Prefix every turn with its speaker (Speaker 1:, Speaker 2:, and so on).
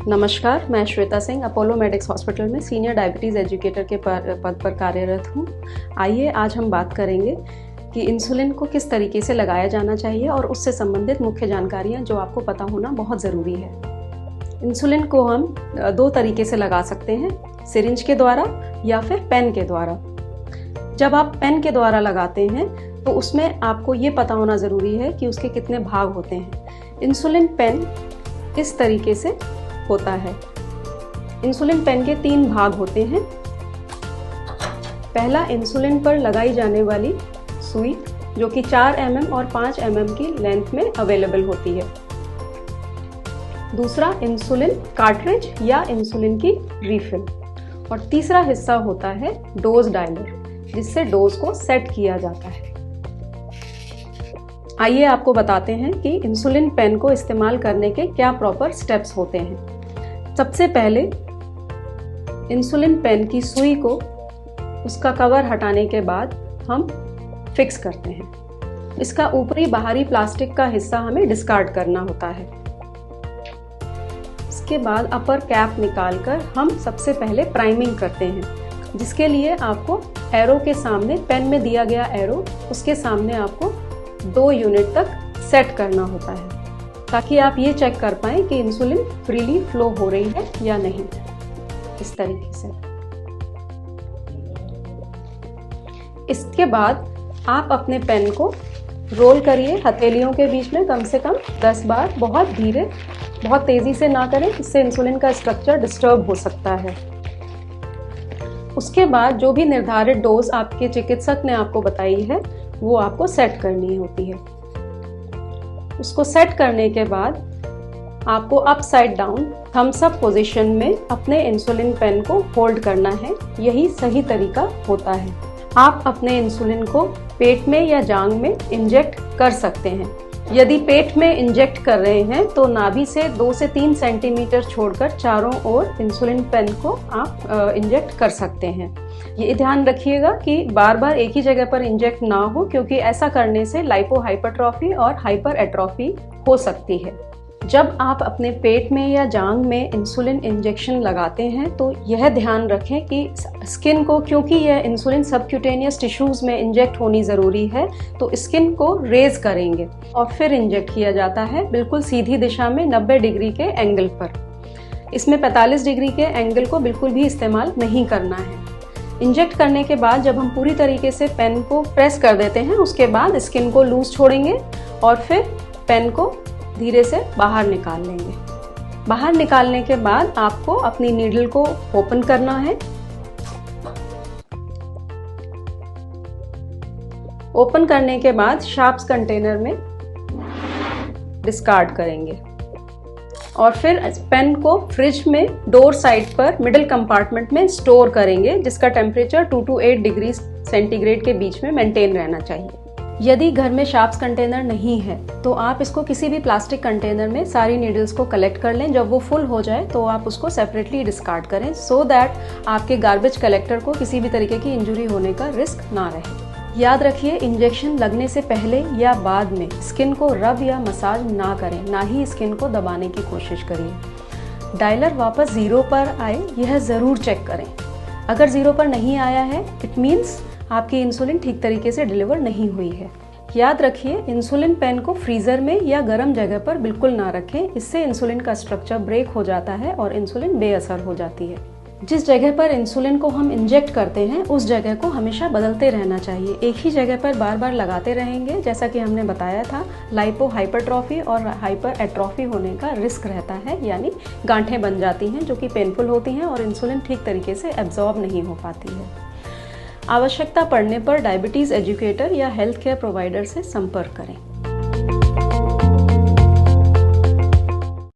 Speaker 1: नमस्कार, मैं Shweta Singh Apollo medics hospital में सीनियर डायबिटीज़ एजुकेटर के पद पर कार्यरत हूँ। आइए आज हम बात करेंगे कि इंसुलिन को किस तरीके से लगाया जाना चाहिए और उससे संबंधित मुख्य जानकारियाँ जो आपको पता होना बहुत ज़रूरी है। इंसुलिन को हम दो तरीके से लगा सकते हैं, सिरिंज के द्वारा या फिर पेन के द्वारा। जब आप पेन के द्वारा लगाते हैं तो उसमें आपको ये पता होना ज़रूरी है कि उसके कितने भाग होते हैं। इंसुलिन पेन इस तरीके से होता है। इंसुलिन पेन के 3 भाग होते हैं। पहला, इंसुलिन पर लगाई जाने वाली सुई जो कि 4 mm और 5 mm की लेंथ में अवेलेबल होती है। दूसरा, इंसुलिन कार्ट्रिज या इंसुलिन की रीफिल। और तीसरा हिस्सा होता है डोज डायलर, जिससे डोज को सेट किया जाता है। आइए आपको बताते हैं कि इंसुलिन पेन को इस्तेमाल करने के क्या प्रॉपर स्टेप्स होते हैं। सबसे पहले इंसुलिन पेन की सुई को उसका कवर हटाने के बाद हम फिक्स करते हैं। इसका ऊपरी बाहरी प्लास्टिक का हिस्सा हमें डिस्कार्ड करना होता है। इसके बाद अपर कैप निकालकर हम सबसे पहले प्राइमिंग करते हैं, जिसके लिए आपको एरो के सामने, पेन में दिया गया एरो, उसके सामने आपको 2 यूनिट तक सेट करना होता है, ताकि आप ये चेक कर पाएं कि इंसुलिन फ्रीली फ्लो हो रही है या नहीं। इस तरीके से। इसके बाद आप अपने पेन को रोल करिए हथेलियों के बीच में कम से कम 10 बार। बहुत धीरे, बहुत तेजी से ना करें, इससे इंसुलिन का स्ट्रक्चर डिस्टर्ब हो सकता है। उसके बाद जो भी निर्धारित डोज आपके चिकित्सक ने आपको बताई है वो आपको सेट करनी होती है। उसको सेट करने के बाद आपको upside down thumbs up position में अपने इंसुलिन पेन को होल्ड करना है। यही सही तरीका होता है। आप अपने इंसुलिन को पेट में या जांघ में इंजेक्ट कर सकते हैं। यदि पेट में इंजेक्ट कर रहे हैं तो नाभि से 2 से 3 सेंटीमीटर छोड़कर चारों ओर इंसुलिन पेन को आप इंजेक्ट कर सकते हैं। ये ध्यान रखिएगा कि बार बार एक ही जगह पर इंजेक्ट ना हो, क्योंकि ऐसा करने से लाइपो हाइपरट्रॉफी और हाइपर एट्रॉफी हो सकती है। जब आप अपने पेट में या जांघ में इंसुलिन इंजेक्शन लगाते हैं तो यह ध्यान रखें कि स्किन को, क्योंकि यह इंसुलिन सबक्यूटेनियस टिश्यूज में इंजेक्ट होनी ज़रूरी है, तो स्किन को रेज करेंगे और फिर इंजेक्ट किया जाता है बिल्कुल सीधी दिशा में 90 डिग्री के एंगल पर। इसमें 45 डिग्री के एंगल को बिल्कुल भी इस्तेमाल नहीं करना है। इंजेक्ट करने के बाद जब हम पूरी तरीके से पेन को प्रेस कर देते हैं, उसके बाद स्किन को लूज छोड़ेंगे और फिर पेन को धीरे से बाहर निकाल लेंगे। बाहर निकालने के बाद आपको अपनी नीडल को ओपन करना है। ओपन करने के बाद शार्प्स कंटेनर में डिस्कार्ड करेंगे और फिर पेन को फ्रिज में डोर साइड पर मिडिल कंपार्टमेंट में स्टोर करेंगे, जिसका टेम्परेचर 2 to 8 डिग्री सेंटीग्रेड के बीच में मेंटेन रहना चाहिए। यदि घर में शार्प्स कंटेनर नहीं है तो आप इसको किसी भी प्लास्टिक कंटेनर में सारी नीडल्स को कलेक्ट कर लें। जब वो फुल हो जाए तो आप उसको सेपरेटली डिस्कार्ड करें, सो दैट आपके गार्बेज कलेक्टर को किसी भी तरीके की इंजरी होने का रिस्क ना रहे। याद रखिए, इंजेक्शन लगने से पहले या बाद में स्किन को रब या मसाज ना करें, ना ही स्किन को दबाने की कोशिश करिए। डायलर वापस 0 पर आए यह ज़रूर चेक करें। अगर 0 पर नहीं आया है, इट मीन्स आपकी इंसुलिन ठीक तरीके से डिलीवर नहीं हुई है। याद रखिए, इंसुलिन पेन को फ्रीजर में या गर्म जगह पर बिल्कुल ना रखें। इससे इंसुलिन का स्ट्रक्चर ब्रेक हो जाता है और इंसुलिन बेअसर हो जाती है। जिस जगह पर इंसुलिन को हम इंजेक्ट करते हैं उस जगह को हमेशा बदलते रहना चाहिए। एक ही जगह पर बार बार लगाते रहेंगे, जैसा कि हमने बताया था, लाइपो हाइपरट्रॉफी और हाइपर एट्रॉफी होने का रिस्क रहता है, यानी गांठें बन जाती हैं जो कि पेनफुल होती हैं और इंसुलिन ठीक तरीके से एब्जॉर्ब नहीं हो पाती है। आवश्यकता पड़ने पर डायबिटीज़ एजुकेटर या हेल्थ केयर प्रोवाइडर से संपर्क करें।